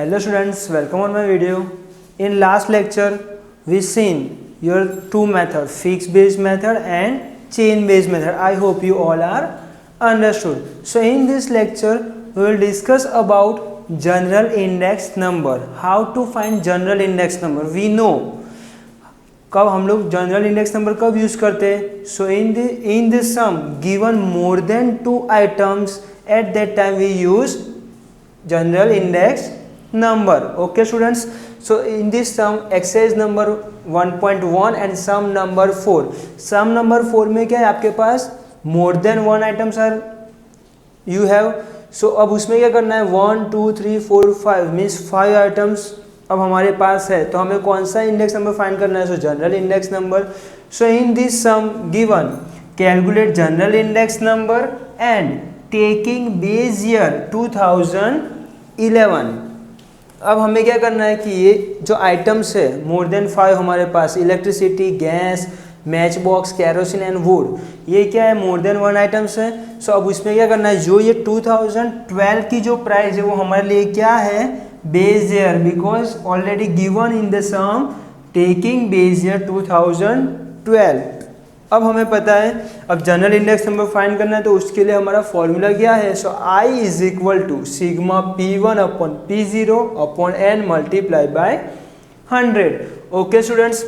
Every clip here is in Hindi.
Hello students, welcome on my video. In last lecture, we seen your two method, fixed based method and chain based method. I hope you all are understood. So in this lecture, we will discuss about general index number. How to find general index number? We know कब हम लोग जनरल इंडेक्स नंबर कब यूज करते हैं. So in this sum given more than 2 items at that time we use general index number. Okay students, so in this sum exercise number 1.1 and sum number 4. Sum number 4 में क्या है आपके पास more than 1 items are you have. So अब उसमें क्या करना है 1 2 3 4 5 मीन्स 5 आइटम्स अब हमारे पास है. तो हमें कौन सा इंडेक्स नंबर फाइंड करना है. So general index number. So in this sum given calculate general index number and taking base year 2011. अब हमें क्या करना है कि ये जो आइटम्स है मोर देन 5 हमारे पास electricity, gas, match box, kerosene and wood, ये क्या है मोर देन 1 आइटम्स है. सो अब उसमें क्या करना है जो ये 2012 की जो प्राइस है वो हमारे लिए क्या है base year, because already given in the sum taking base year 2012. अब हमें पता है अब जनरल इंडेक्स नंबर फाइंड करना है तो उसके लिए हमारा फॉर्मूला क्या है. So I is equal to sigma P1 upon P0 upon n multiply by 100. Okay students,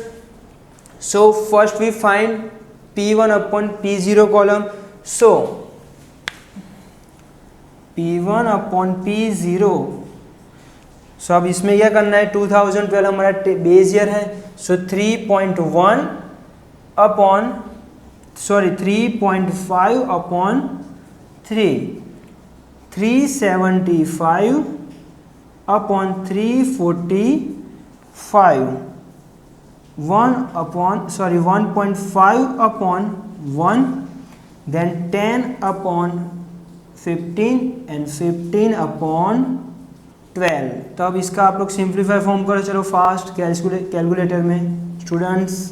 so first we find P1 upon P0 column. So P1 upon P0. So अब इसमें क्या करना है 2012 हमारा बेस ईयर है. So 3.1 upon 3.5 upon 375 upon 345 1.5 upon 1 then 10 upon 15 and 15 upon 12. तो अब इसका आप लोग सिंप्लीफाई फॉर्म करो. चलो फास्ट कैलकुलेटर में स्टूडेंट्स.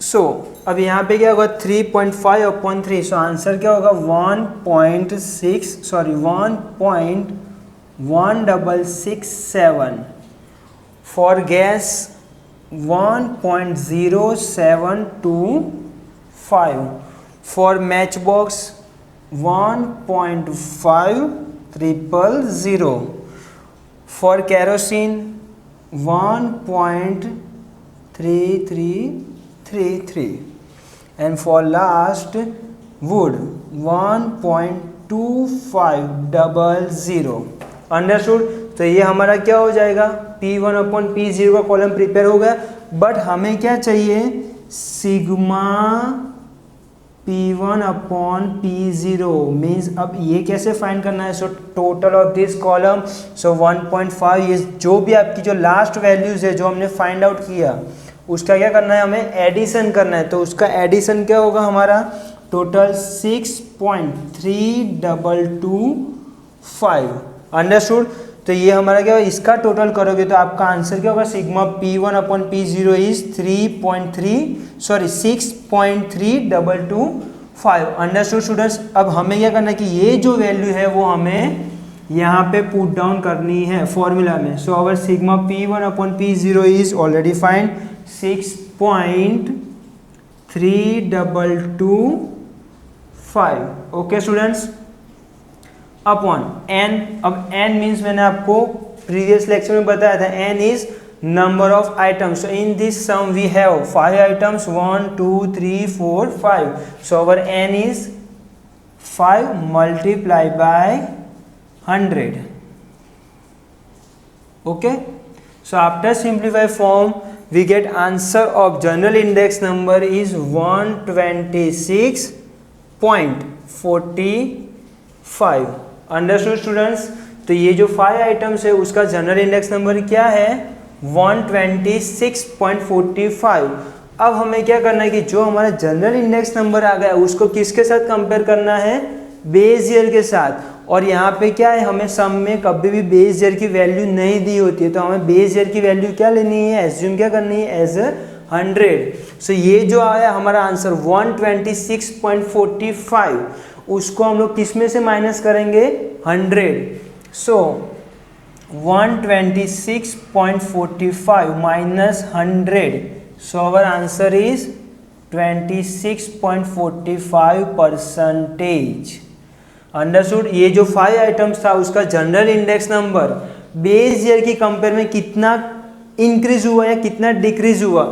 सो अब यहाँ पे क्या होगा 3.5 अपॉन 3. सो आंसर क्या होगा 1.1667. For gas 1.0725. for matchbox 1.5000. for kerosene 1.3333 and for last wood 1.2500. Understood. तो ये हमारा क्या हो जाएगा P1 अपॉन P0 का कॉलम प्रिपेयर हो गया. बट हमें क्या चाहिए sigma P1 upon P0 means अब ये कैसे फाइंड करना है. So total of this column. So 1.5 ये जो भी आपकी जो लास्ट वैल्यूज है जो हमने फाइंड आउट किया उसका क्या करना है हमें एडिशन करना है. तो उसका एडिशन क्या होगा हमारा टोटल 6.3225. अंडरस्टूड. तो ये हमारा क्या होगा इसका टोटल करोगे तो आपका आंसर क्या होगा sigma P1 upon P0 is 6.3225. Understood students. अब हमें क्या करना है कि ये जो वैल्यू है वो हमें यहाँ पे पुट डाउन करनी है फॉर्मूला में. So our sigma P1 upon P0 is already find 6.3225. Okay students. Upon n. अब n मीन्स मैंने आपको प्रीवियस लेक्चर में बताया था n is number of items. So in this sum we have 5 items 1 2 3 4 5. So our n is 5 multiply by 100. Okay. So after simplify form we get answer of general index number is 126.45. Understood students. तो ये जो 5 आइटम्स है उसका जनरल इंडेक्स नंबर क्या है 126.45. अब हमें क्या करना है कि जो हमारा जनरल इंडेक्स नंबर आ गया उसको किसके साथ कंपेयर करना है बेस ईयर के साथ. और यहाँ पे क्या है हमें सम में कभी भी बेस ईयर की वैल्यू नहीं दी होती है तो हमें बेस ईयर की वैल्यू क्या लेनी है एज्यूम क्या करनी है एज 100। सो ये जो आया हमारा आंसर 126.45, उसको हम लोग किस में से माइनस करेंगे, 100। So 126.45 minus 100, so our answer is 26.45%। Understood. ये जो 5 आइटम्स था उसका general index number base year की कंपेयर में कितना इंक्रीज हुआ या कितना डिक्रीज हुआ।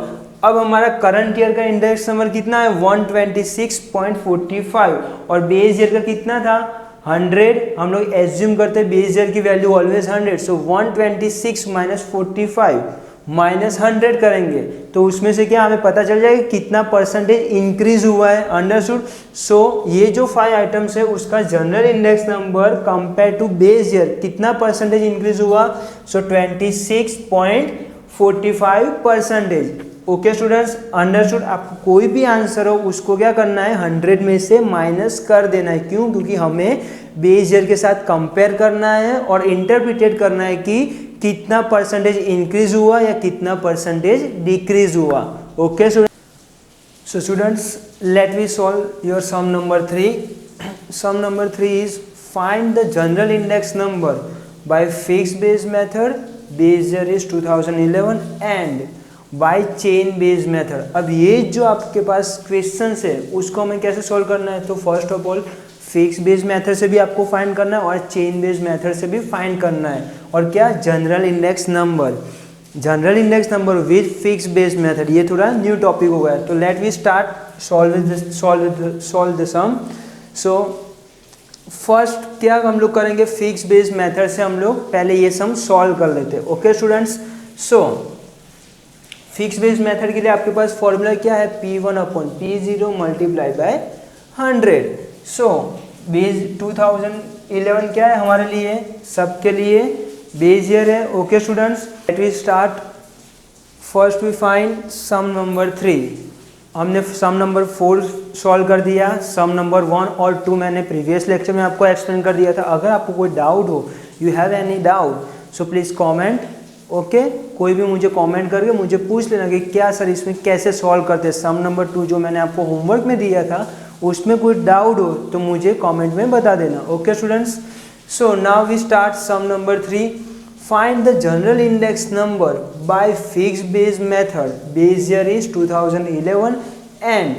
अब हमारा करंट ईयर का इंडेक्स नंबर कितना है, 126.45 और बेस ईयर का कितना था, 100। हम लोग एज्यूम करते हैं बेस ईयर की वैल्यू ऑलवेज 100। सो 126 माइनस 45 माइनस 100 करेंगे तो उसमें से क्या हमें पता चल जाएगा कितना परसेंटेज इंक्रीज हुआ है। अंडरस्टूड। सो ये जो 5 आइटम्स है उसका general index number compare to base year कितना परसेंटेज इंक्रीज हुआ, सो 26.45%। Okay students, understood. आपको कोई भी आंसर हो उसको क्या करना है, 100 में से माइनस कर देना है। क्यों, क्योंकि हमें बेस ईयर के साथ कंपेयर करना है और इंटरप्रिटेट करना है कि कितना परसेंटेज इंक्रीज हुआ या कितना परसेंटेज डिक्रीज हुआ। Okay student. So students, let we solve your sum number 3। Sum number 3 is find the general index number by fixed base method, base year is 2011 and by chain based method. अब ये जो आपके पास क्वेश्चंस है उसको हमें कैसे सॉल्व करना है, तो first of all fix based method से भी आपको फाइंड करना है और चेन बेस्ड मेथड से भी फाइंड करना है। और क्या, general index number, general index number with fix based method. ये थोड़ा न्यू टॉपिक हो गया। तो let we start solve the sum. So first क्या हम लोग करेंगे, फिक्स बेस्ड मेथड से हम लोग पहले ये सम सॉल्व कर लेते हैं। Okay students. So fix based method के लिए आपके पास फॉर्मूला क्या है, P1/P0 multiply by 100। So base 2011 क्या है हमारे लिए, सबके लिए बेस ईयर है। Okay students, let we start. First we find sum number 3। हमने सम नंबर 4 सॉल्व कर दिया। सम नंबर 1 और 2 मैंने प्रीवियस लेक्चर में आपको एक्सप्लेन कर दिया था। अगर आपको कोई डाउट हो, you have any doubt, so please comment. Okay, कोई भी मुझे कमेंट करके मुझे पूछ लेना कि क्या सर इसमें कैसे सॉल्व करते हैं। सम नंबर 2 जो मैंने आपको होमवर्क में दिया था उसमें कोई डाउट हो तो मुझे कमेंट में बता देना। Okay students. So now we start sum number 3। Find the general index number by fixed base method, base year is 2011 and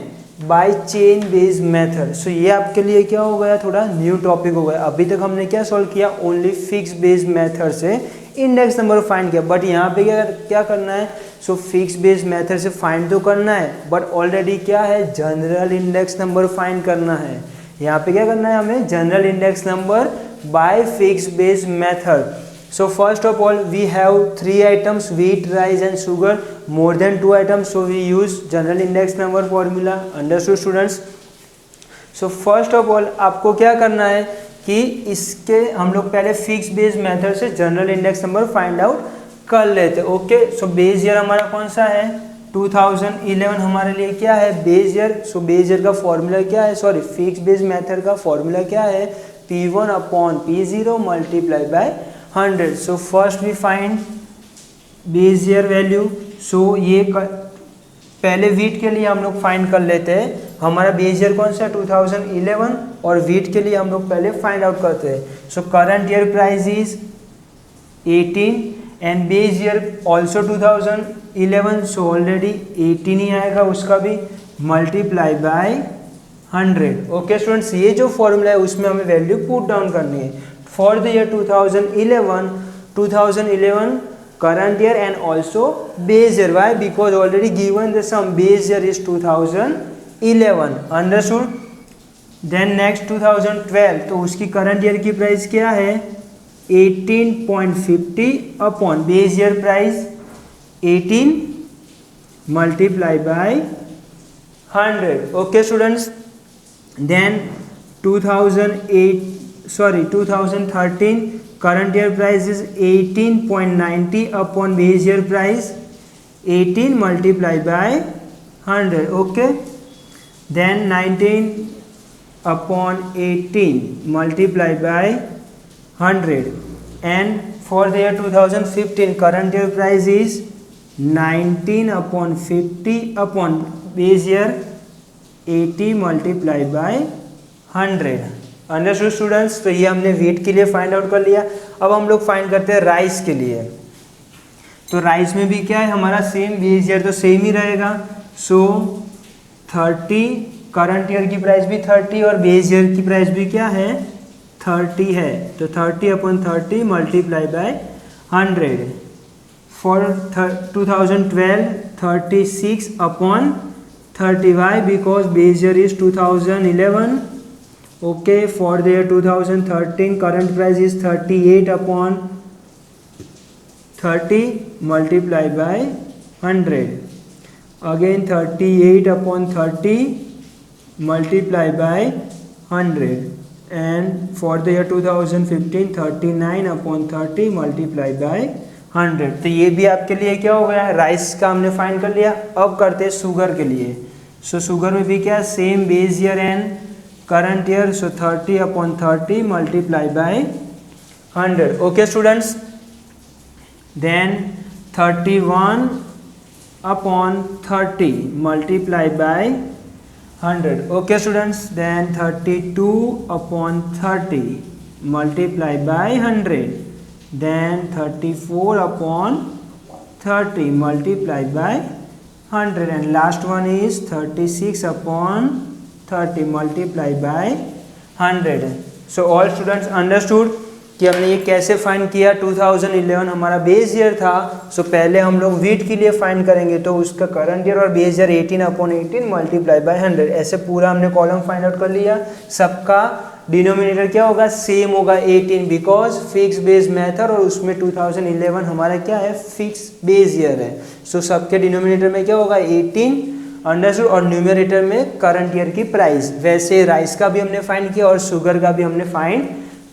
by chain based method. So ये आपके लिए क्या हो गया, थोड़ा न्यू टॉपिक हो गया। अभी तक हमने क्या सॉल्व किया, ओनली फिक्स्ड बेस्ड मेथड से इंडेक्स नंबर फाइंड किया। बट यहाँ पे क्या करना है, सो फिक्स बेस्ड मेथड से फाइंड तो करना है बट ऑलरेडी क्या है, जनरल इंडेक्स नंबर फाइंड करना है। यहाँ पे क्या करना है हमें, general index number by fix based method. So first of all we have 3 items, wheat, rice and sugar, more than 2 items, so we use general index number formula. Understood students. So first of all आपको क्या करना है कि इसके हम लोग पहले फिक्स बेस मेथड से general index number find out कर लेते। ओके, सो बेस ईयर हमारा कौन सा है, 2011 हमारे लिए क्या है, base year. So base year का फॉर्मूला क्या है, सॉरी फिक्स बेस मेथड का फॉर्मूला क्या है, P1/P0 multiply by 100। So first we find base year value. So ये पहले वीट के लिए हम लोग फाइंड कर लेते हैं। हमारा बेस ईयर कौन सा है, 2011 और वीट के लिए हम लोग पहले फाइंड आउट करते हैं। सो current year price is 18 and base year also 2011, so already 18 ही आएगा उसका भी, मल्टीप्लाई बाय 100। ओके स्टूडेंट्स, ये जो फॉर्मूला है उसमें हमें वैल्यू पुट डाउन करनी है for the year 2011 current year and also base year. Why? Because already given the sum base year is 2011. Understood? Then next 2012, तो उसकी current year की प्राइस क्या है, 18.50 upon base year price 18 multiply by 100. Okay students. Then 2013 current year price is 18.90 upon base year price 18 multiplied by 100. Okay, then 19 upon 18 multiplied by 100. And for the year 2015 current year price is 19/50 base year 80 multiply by 100। Understood students? तो ये हमने वेट के लिए फाइंड आउट कर लिया। अब हम लोग फाइंड करते हैं राइस के लिए। तो राइस में भी क्या है हमारा सेम बेस ईयर तो सेम ही रहेगा। सो 30 करंट ईयर की प्राइस भी 30 और बेस ईयर की प्राइस भी क्या है 30 है। तो 30/30 multiply by 100। For 2012 36/30। Why? Because base year is 2011। Okay, for the year 2013 current price is 38/30 multiply by 100। Again 38/30 multiply by 100 and for the year 2015 39/30 multiply by 100। तो ये भी आपके लिए क्या हो गया है राइस का हमने फाइंड कर लिया। अब करते हैं शुगर के लिए। सो शुगर में भी क्या same base year and current year. So 30/30 multiply by 100। Okay students, then 31/30 multiply by 100। Okay students, then 32/30 multiply by 100, then 34/30 multiply by 100 and last one is 36/30 multiply by 100। So all students understood कि हमने ये कैसे फाइंड किया। 2011 हमारा बेस ईयर था। सो पहले हम लोग वीट के लिए फाइंड करेंगे तो उसका करंट ईयर और बेस ईयर 18/18 मल्टीप्लाई बाय 100। ऐसे पूरा हमने कॉलम फाइंड आउट कर लिया। सबका डिनोमिनेटर क्या होगा सेम होगा 18 बिकॉज फिक्स बेस मेथड और उसमें 2011 हमारा क्या है फिक्स बेस ईयर है। सो सबके डिनोमिनेटर में क्या होगा 18 अंडरस्टूड और न्यूमरेटर में करंट ईयर की प्राइस। वैसे राइस का भी हमने फाइंड किया और शुगर का भी हमने फाइंड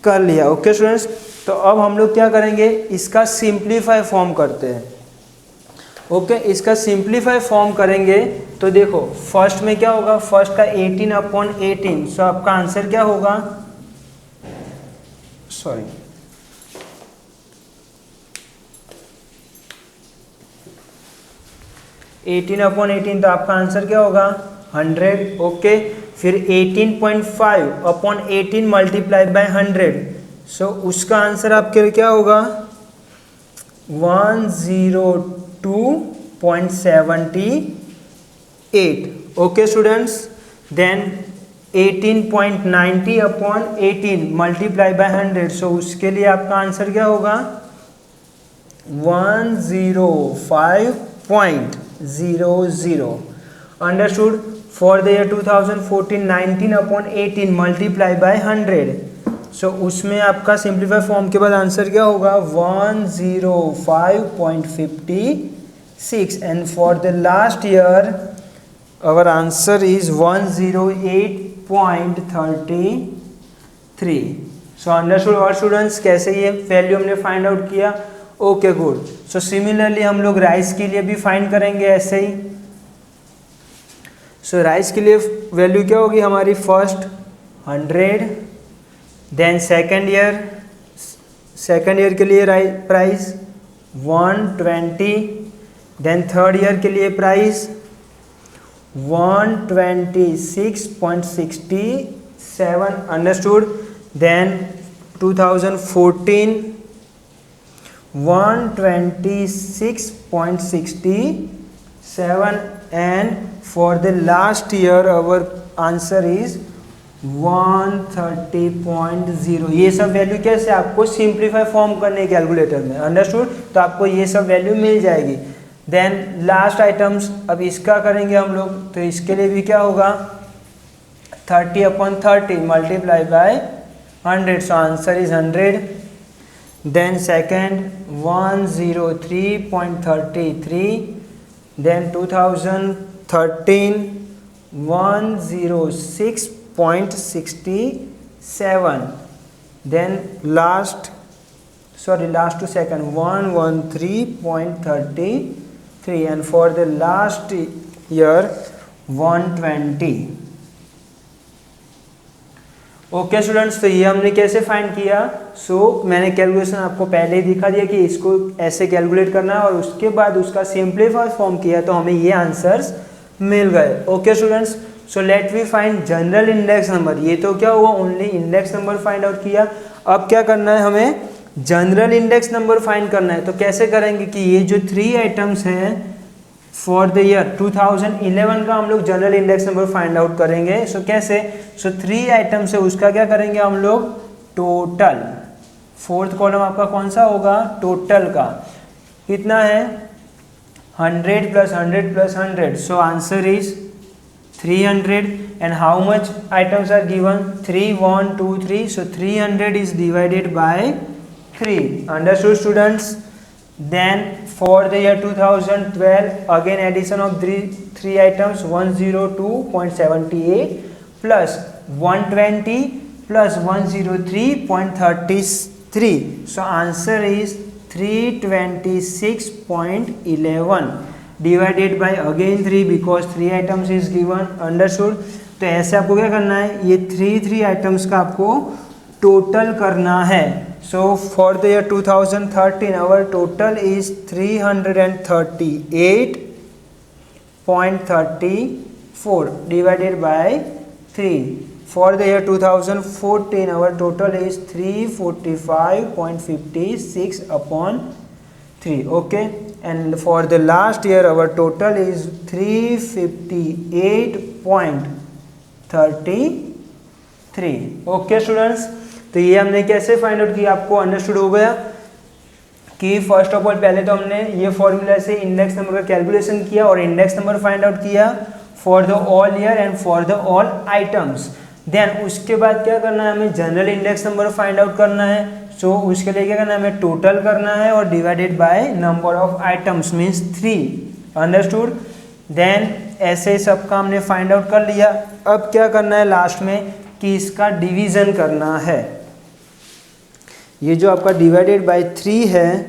कर लिया। ओके स्टूडेंट्स, तो अब हम लोग क्या करेंगे इसका सिंप्लीफाई फॉर्म करते हैं। ओके, इसका सिंप्लीफाई फॉर्म करेंगे तो देखो फर्स्ट में क्या होगा फर्स्ट का 18/18। सो आपका आंसर क्या होगा 18/18 तो आपका आंसर क्या होगा 100। ओके, फिर 18.5/18 मल्टीप्लाई बाय 100। सो उसका आंसर आपके लिए क्या होगा 102.78। Okay students, then 18.90/18 multiply by 100। So उसके लिए आपका आंसर क्या होगा 105.00। Understood? For the year 2014 19/18 multiply by 100। So उसमें आपका सिंप्लीफाई फॉर्म के बाद आंसर क्या होगा 105.56 and for the last year our answer is 108.33। So understood और स्टूडेंट्स कैसे ये वैल्यू हमने फाइंड आउट किया। Okay good. सो सिमिलरली हम लोग राइस के लिए भी फाइंड करेंगे ऐसे ही। सो राइस के लिए वैल्यू क्या होगी हमारी फर्स्ट 100, देन सेकेंड ईयर के लिए प्राइस 120, देन थर्ड ईयर के लिए price 126.67। Understood? Then 2014 126.67 and for the last year our answer is 130.0। ये सब वैल्यू कैसे आपको सिंप्लीफाई फॉर्म करने कैलकुलेटर में। अंडरस्टूड? तो आपको ये सब वैल्यू मिल जाएगी। देन लास्ट आइटम्स अब इसका करेंगे हम लोग। तो इसके लिए भी क्या होगा 30/30 multiply by 100। So answer is 100। Then second 103.33, then 2013 106.67, then last to second 113.33 and for the last year 120। Okay students, तो ये हमने कैसे फाइंड किया? मैंने कैलकुलेशन आपको पहले ही दिखा दिया कि इसको ऐसे कैलकुलेट करना है और उसके बाद उसका सिंपलीफाइड फॉर्म किया तो हमें ये आंसर्स मिल गए। Okay students, so let we find general index number. ये तो क्या हुआ, only index number find out किया। अब क्या करना है, हमें जनरल इंडेक्स नंबर फाइंड करना है। तो कैसे करेंगे कि ये जो 3 आइटम्स हैं फॉर द ईयर 2011 का हम लोग general index number find out करेंगे। कैसे? 3 आइटम्स है, उसका क्या करेंगे हम लोग, टोटल। 4th कॉलम आपका कौन सा होगा, टोटल का। कितना है, 100 + 100 + 100, so answer is 300। And how much items are given, 3 1 2 3, so 300 is divided by 3. Understood students? Then for the year 2012, again addition of three items, 102.78 plus 120 plus 103.33. So answer is 326.11 divided by again 3 because 3 items is given. Understood? तो ऐसे आपको क्या करना है, ये 3 आइटम्स का आपको टोटल करना है। So for the year 2013 our total is 338.34 divided by 3. For the year 2014 our total is 345.56 upon 3. Okay, and for the last year our total is 358.33. Okay students, तो ये हमने कैसे फाइंड आउट किया, आपको अंडरस्टूड हो गया कि फर्स्ट ऑफ ऑल पहले तो हमने ये फॉर्मूला से इंडेक्स नंबर का कैलकुलेशन किया और इंडेक्स नंबर फाइंड आउट किया for the all year and for the all items. Then उसके बाद क्या करना है, हमें general index number find out करना है। उसके लिए क्या करना है, हमें टोटल करना है और divided by number of items means 3। Understood? Then ऐसे सबका हमने फाइंड आउट कर लिया। अब क्या करना है लास्ट में कि इसका डिवीजन करना है। ये जो आपका डिवाइडेड बाय 3 है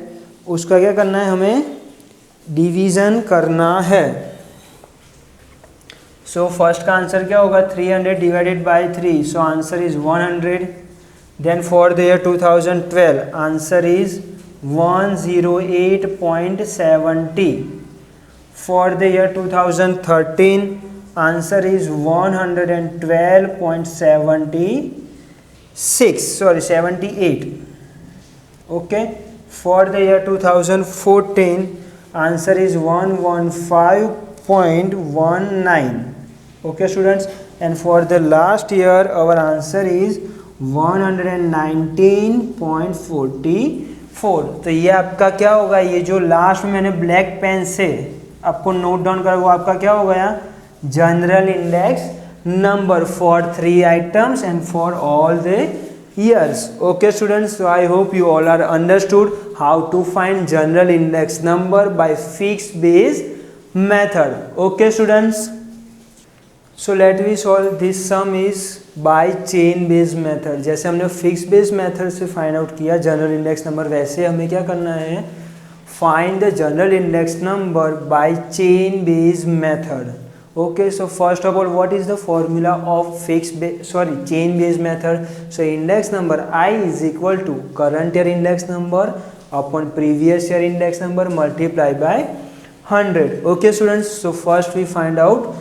उसका क्या करना है, हमें डिवीजन करना है। फर्स्ट का आंसर क्या होगा, 300 divided by 3, so answer is 100। Then for the year 2012 answer is 108.70। For the year 2013 answer is 112.78। Okay, for the year 2014 answer is 115.19. Okay students, and for the last year our answer is 119.44. तो ये आपका क्या होगा, ये जो लास्ट में मैंने ब्लैक पेन से आपको नोट डाउन करा वो आपका क्या हो गया, general index number for 3 items and for all the years. Okay students, so I hope you all are understood how to find general index number by fixed base method. Okay students, so let me solve this sum is by chain based method. जैसे हमने fixed base method से find out किया general index number, वैसे हमें क्या करना है, find the general index number by chain based method. Okay, so first of all what is the formula of chain based method? So index number I is equal to current year index number upon previous year index number multiplied by 100. Okay students, so first we find out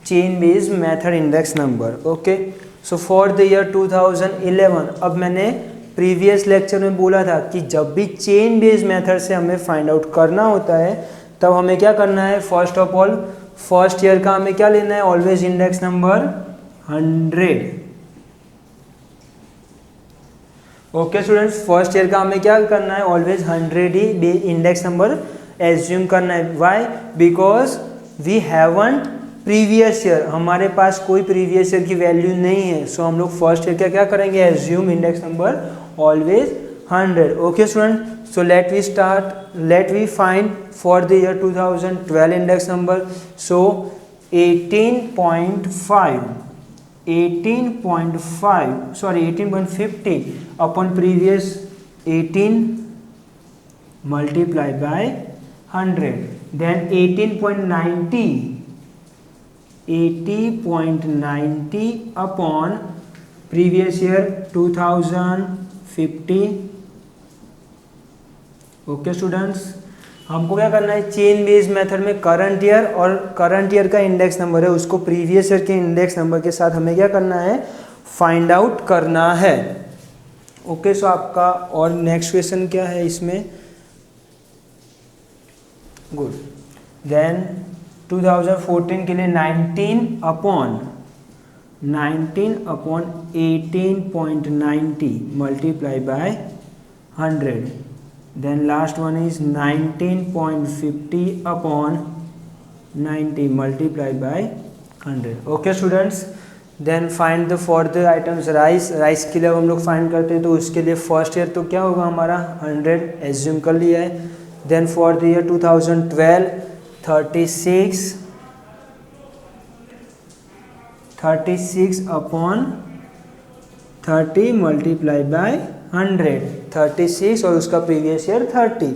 chain based method index number. Okay, so for the year 2011, अब मैंने प्रीवियस लेक्चर में बोला था कि जब भी चेन बेस्ड मेथड से हमें फाइंड आउट करना होता है तब हमें क्या करना है, first of all first year का हमें क्या लेना है, always index number 100। Okay students, first year का हमें क्या करना है, ऑलवेज 100 ही इंडेक्स नंबर एज्यूम करना है। Why? Because we haven't previous year, हमारे पास कोई प्रीवियस ईयर की वैल्यू नहीं है। सो हम लोग फर्स्ट ईयर का क्या करेंगे, assume index number always 100। Okay student, so let we find for the year 2012 index number. So 18.50 upon previous 18 multiplied by 100, then 80.90 upon previous year 2050। Okay students, हमको क्या करना है, चेन बेस्ड मेथड में करंट ईयर और करंट ईयर का इंडेक्स नंबर है उसको प्रीवियस ईयर के इंडेक्स नंबर के साथ हमें क्या करना है, फाइंड आउट करना है। ओके सो आपका और नेक्स्ट क्वेश्चन क्या है इसमें, गुड। देन 2014 के लिए 19/18.90 multiply by 100। Then last one is 19.50/90 multiply by 100। Okay students, then find the for the items rice के लिए हम लोग फाइंड करते हैं तो उसके लिए फर्स्ट ईयर तो क्या होगा हमारा 100 एज्यूम कर लिया है। Then for the year 2012 36/30 multiply by 100, 36 और उसका प्रीवियस ईयर 30।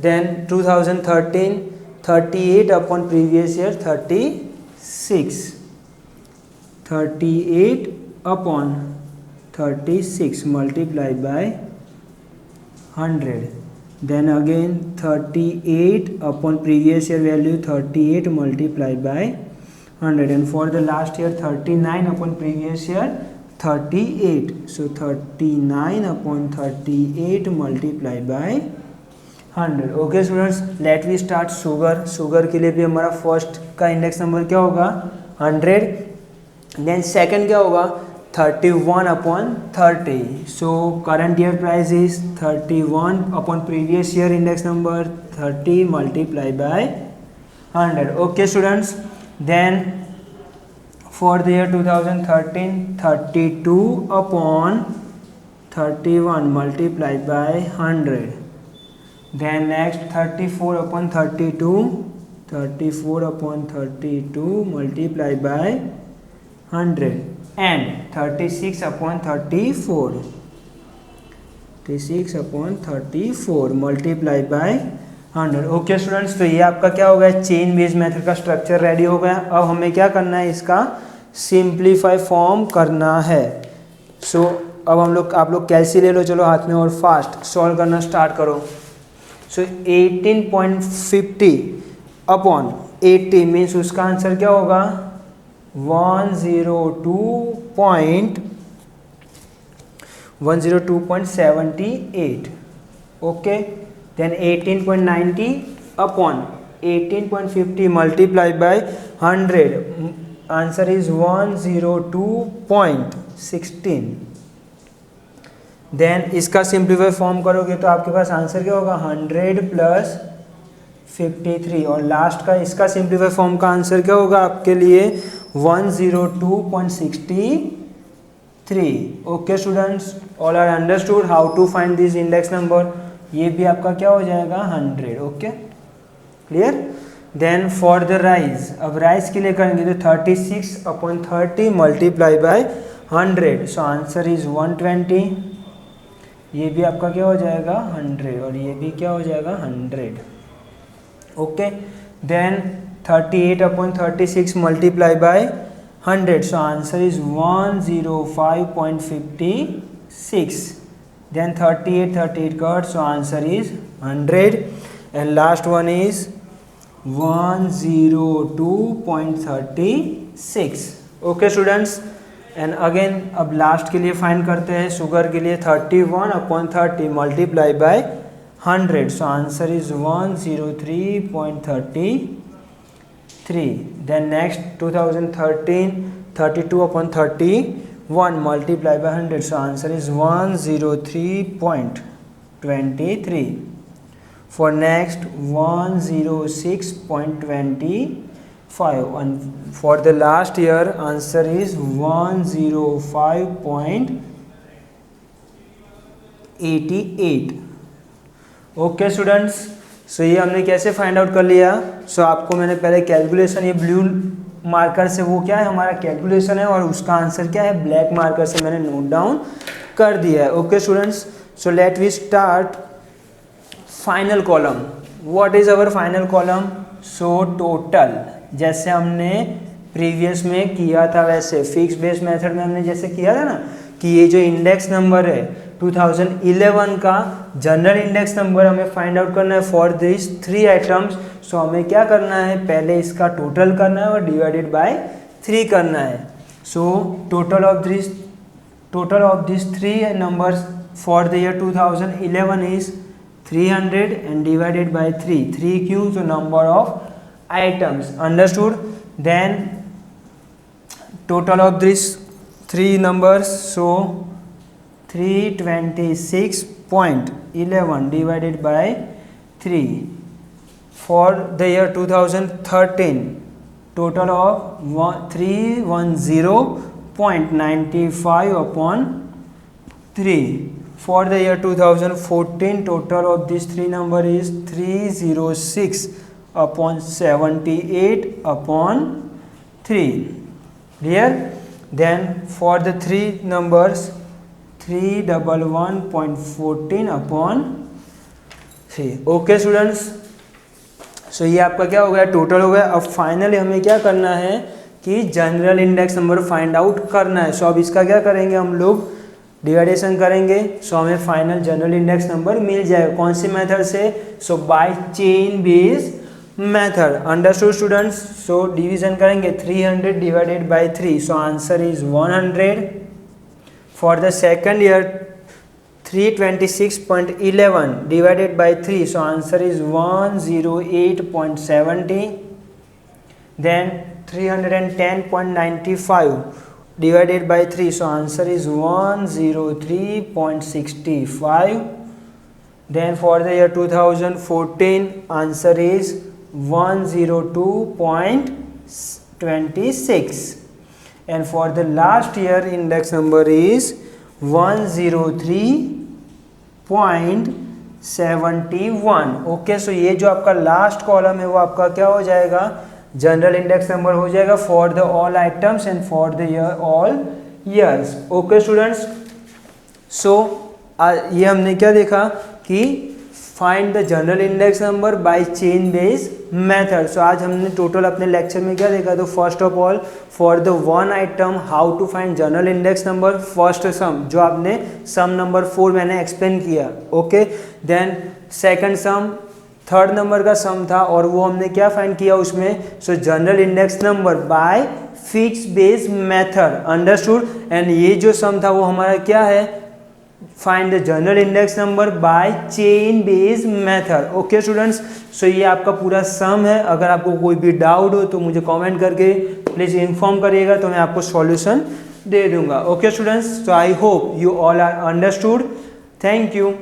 देन 2013 38 upon previous year 36, 38/36 multiply by 100। Then again 38 upon previous year value 38 multiply by 100 and for the last year 39 upon previous year 38, so 39/38 multiply by 100। Okay students, let we start sugar के लिए भी हमारा फर्स्ट का इंडेक्स नंबर क्या होगा 100। देन सेकंड क्या होगा 31/30, so current year price is 31 upon previous year index number 30 multiply by 100। Okay students, then for the year 2013 32/31 multiply by 100। Then next 34/32 multiply by 100 and 36/34 multiply by 100। Okay students, तो ये आपका क्या हो गया, चेन बेस्ड मेथड का स्ट्रक्चर रेडी हो गया। अब हमें क्या करना है, इसका सिंप्लीफाई फॉर्म करना है। सो अब आप लोग कैलसी ले लो चलो हाथ में और फास्ट सॉल्व करना स्टार्ट करो। सो 18.50/80 मीन्स उसका आंसर क्या होगा 102.78। Okay, then 18.90/18.50 multiply by 100, answer is 102.16। देन इसका सिंप्लीफाई फॉर्म करोगे तो आपके पास आंसर क्या होगा 100 + 53 और लास्ट का इसका सिंप्लीफाई फॉर्म का आंसर क्या होगा आपके लिए 102.63। Okay students, all are understood how to find this index number. ये भी आपका क्या हो जाएगा 100। Okay clear. Then for the rice, अब राइस के लिए करेंगे तो 36/30 multiply by 100, so answer is 120। ये भी आपका क्या हो जाएगा 100 और ये भी क्या हो जाएगा 100। Okay, then 38/36 multiply by 100, so answer is 105.56। then 38 cut, so answer is 100 and last one is 102.36। Okay students, and again अब लास्ट के लिए फाइंड करते हैं शुगर के लिए 31/30 multiply by 100, so answer is 103.33। Then next 2013 32/31 multiply by 100, so answer is 103.23। for next 106.25 and for the last year answer is 105.88। Okay students, so ये हमने कैसे फाइंड आउट कर लिया। सो आपको मैंने पहले कैलकुलेशन, ये ब्लू मार्कर से वो क्या है हमारा कैलकुलेशन है और उसका आंसर क्या है ब्लैक मार्कर से मैंने नोट डाउन कर दिया है। Okay students, so let we start final column. What is our final column, so total, जैसे हमने प्रीवियस में किया था वैसे फिक्स बेस मेथड में हमने जैसे किया था ना कि ये जो इंडेक्स नंबर है 2011 का जनरल इंडेक्स नंबर हमें फाइंड आउट करना है फॉर दिस 3 आइटम्स। सो हमें क्या करना है, पहले इसका टोटल करना है और डिवाइडेड बाय 3 करना है। So total of this 3 numbers for the year 2011 is 300 and divided by 3। 3 क्यों, तो number of items, understood. Then total of these 3 numbers, so 326.11 divided by 3 for the year 2013, total of 310.95 upon 3. For the year 2014, total of these 3 number is 306 upon 78 upon 3. Clear? Then for the 3 numbers 311.14 upon 3. Okay students, so ये आपका क्या हो गया, टोटल हो गया। अब फाइनली हमें क्या करना है कि general index number find out करना है। सो अब इसका क्या करेंगे, हम लोग डिवाइडेशन करेंगे। सो हमें फाइनल जनरल इंडेक्स नंबर मिल जाएगा। कौन सी मेथड से, so by chain based method, understood students. So division करेंगे 300 divided by 3, so answer is 100। For the second year 326.11 divided by 3, so answer is 108.70. Then 310.95 divided by 3, so answer is 103.65. Then for the year 2014, answer is 102.26. And for the last year index number is 103.71. Okay, सो ये जो आपका लास्ट कॉलम है वो आपका क्या हो जाएगा, जनरल इंडेक्स नंबर हो जाएगा for the all items and for the year all years. Okay students, so ये हमने क्या देखा कि find the general index number by chain based method. So आज हमने टोटल अपने लेक्चर में क्या देखा, तो first of all for the one item how to find general index number, first sum जो आपने सम नंबर 4 मैंने एक्सप्लेन किया। Okay, then second sum, third number का सम था और वो हमने क्या फाइंड किया उसमें, so general index number by fix based method, understood. And ये जो सम था वो हमारा क्या है, find the general index number by chain based method. Okay students, so ये आपका पूरा सम है। अगर आपको कोई भी डाउट हो तो मुझे कमेंट करके प्लीज़ इन्फॉर्म करिएगा, तो मैं आपको सॉल्यूशन दे दूंगा। Okay students, so I hope you all are understood. Thank you.